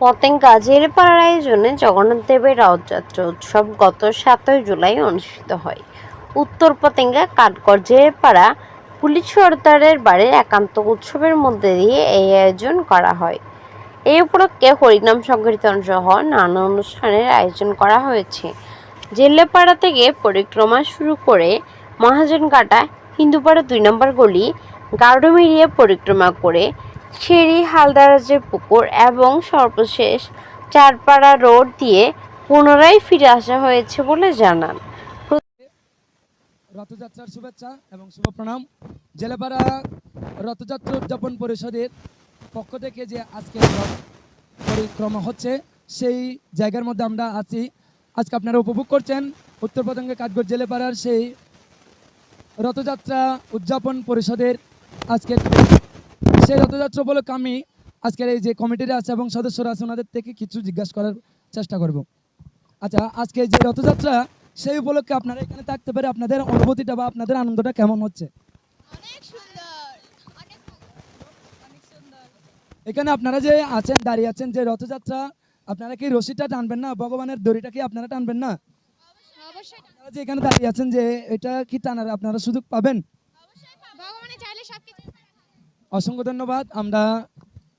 পতেঙ্গা জেলেপাড়ার আয়োজনে জগন্নাথ দেবের রথযাত্রা উৎসব গত 7 জুলাই অনুষ্ঠিত হয়। উত্তর পতেঙ্গা কাঠগড় জেলেপাড়া পুলিশ সর্দারের বাড়ির একান্ত উৎসবের মধ্যে দিয়ে এই আয়োজন করা হয়। এই উপলক্ষে হরিনাম সংকীর্তন সহ নানা অনুষ্ঠানের আয়োজন করা হয়েছে। জেলেপাড়া থেকে পরিক্রমা শুরু করে মহাজনঘাটা, হিন্দুপাড়া 2 নম্বর গলি, গারুমিরিয়া পরিক্রমা করে শেরি হালদারাজের পুকুর এবং সর্বশেষ চারপাড়া রোড দিয়ে পুনরায় ফিরে আসা হয়েছে বলে জানান। রথযাত্রার শুভেচ্ছা এবং শুভ প্রণাম। জেলেপাড়া রথযাত্রা উদযাপন পরিষদের পক্ষ থেকে যে আজকে পরিক্রমা হচ্ছে সেই জায়গার মধ্যে আমরা আছি। আজকে আপনারা উপভোগ করছেন উত্তর পতেঙ্গা কাঠগড় জেলেপাড়ার সেই রথযাত্রা উদযাপন পরিষদের আজকের সেই রথযাত্রা উপলক্ষে আমি আজকের এই যে কমিটিরা আছে এবং সদস্যরা আছে ওনাদের থেকে কিছু জিজ্ঞাসা করার চেষ্টা করব। আচ্ছা, আজকে যে রথযাত্রা সেই উপলক্ষে আপনারা এখানে থাকতে পারে আপনাদের অনুভূতিটা বা আপনাদের আনন্দটা কেমন হচ্ছে? অনেক সুন্দর, অনেক সুন্দর। এখানে আপনারা যে আছেন, দাঁড়িয়ে আছেন যে রথযাত্রা, আপনারা কি রশিটা টানবেন না? ভগবানের দড়িটা কি আপনারা টানবেন না? অবশ্যই আপনারা যে এখানে দাঁড়িয়ে আছেন যে এটা কি টানার আপনারা সুযোগ পাবেন? ভগবানের চাইলে সবকিছু। অসংখ্য ধন্যবাদ। আমরা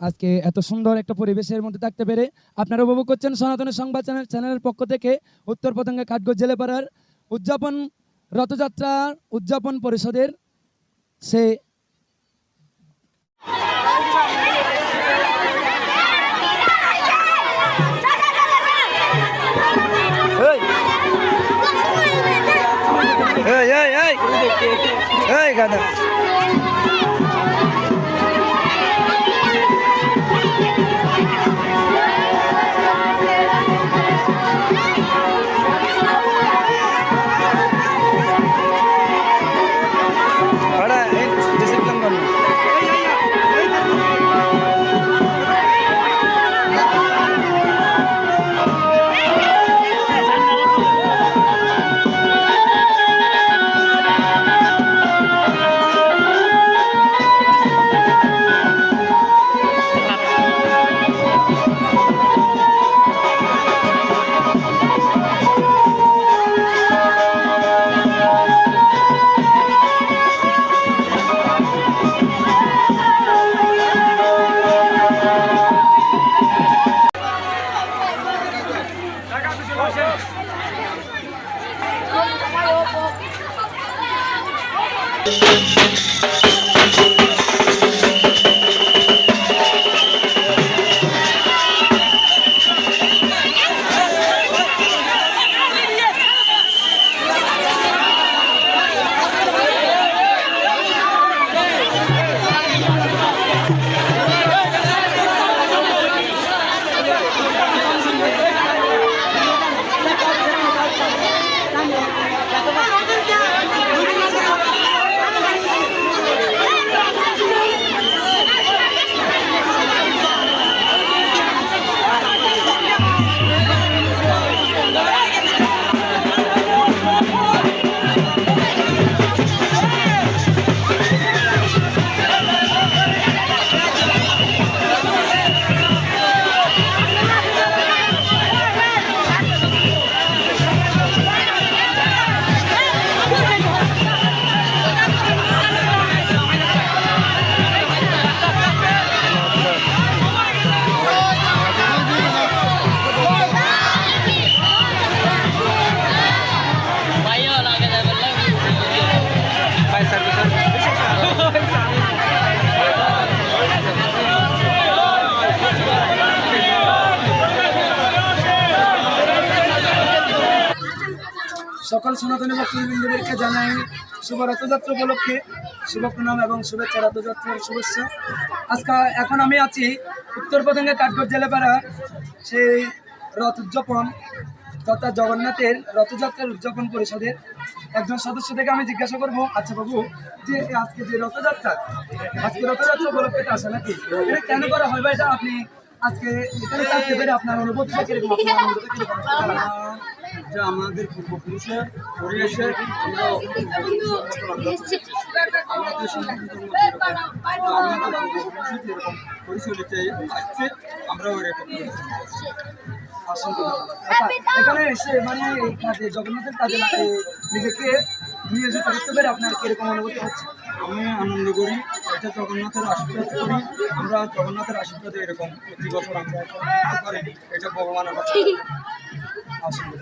আজকে এত সুন্দর একটা পরিবেশের মধ্যে থাকতে পেরে আপনারা উপভোগ করছেন সনাতন সংবাদ চ্যানেলের পক্ষ থেকে উত্তর পতেঙ্গা কাঠগড় জেলেপাড়ার উদযাপন রথযাত্রা উদযাপন পরিষদের সে সকল সনাতনী ভক্তবৃন্দদেরকে জানাই শুভ রথযাত্রা উপলক্ষে শুভ প্রণাম এবং শুভেচ্ছা, রথযাত্রার শুভেচ্ছা। এখন আমি আছি উত্তর পতেঙ্গা কাঠগড় জেলেপাড়া সেই রথ উদযাপন তথা জগন্নাথের রথযাত্রার উদযাপন পরিষদের একজন সদস্য থেকে আমি জিজ্ঞাসা করবো, আচ্ছা বাবু, যে আজকে যে রথযাত্রা উপলক্ষে আসে নাকি, এটা কেন করা হয় বা এটা আপনি আজকে এখানে থাকতে পেরে আপনার অনুভূতিটা কিরকম, আপনার অনুভূতিটা কিরকম? যে আমাদের পূর্বপুরুষের পরিবেশে আমাদের সনাতন ধর্ম যেরকম আমাদের পূর্বপুরুষ যেরকম পরিচালিত আসছে আমরাও এরকম এখানে এসে মানে এই কাজে জগন্নাথের কাজে নিজেকে নিয়োজিত করতে পেরে আপনার কিরকম অনুভূতি হচ্ছে? আমি আনন্দ করি, এটা জগন্নাথের আশীর্বাদ করি। আমরা জগন্নাথের আশীর্বাদে এরকম প্রতি বছর আমরা পারি, এটা ভগবানের কাছে আশীর্বাদ।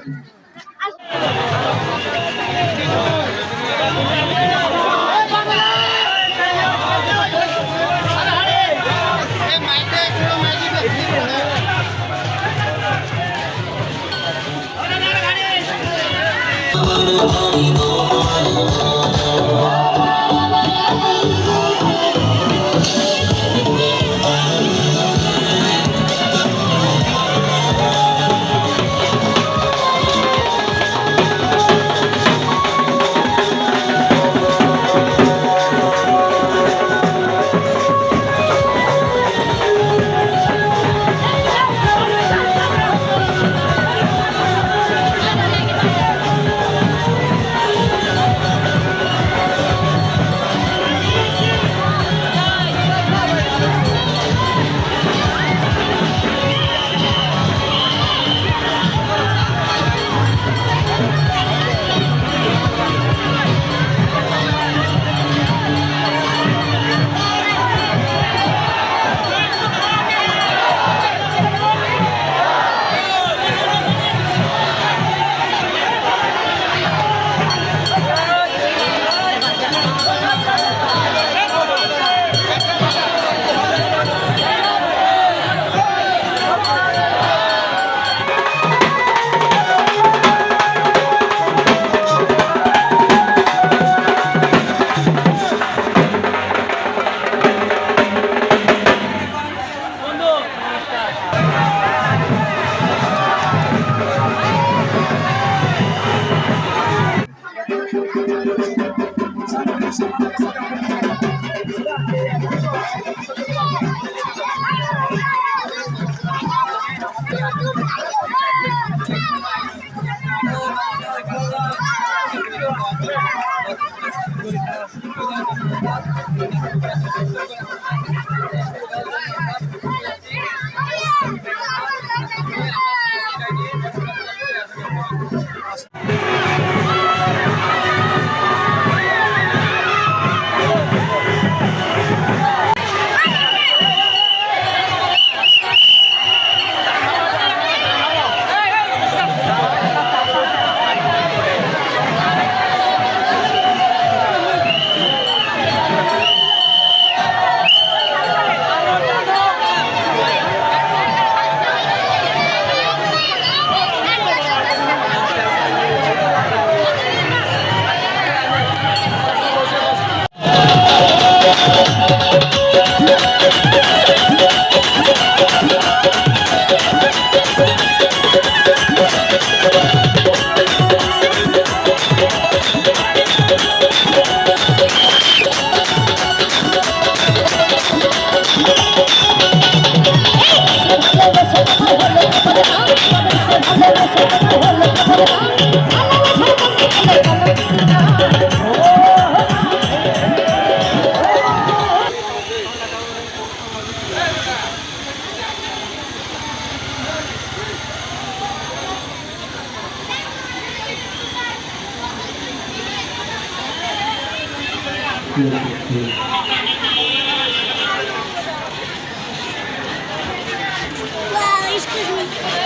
Wow, excuse me.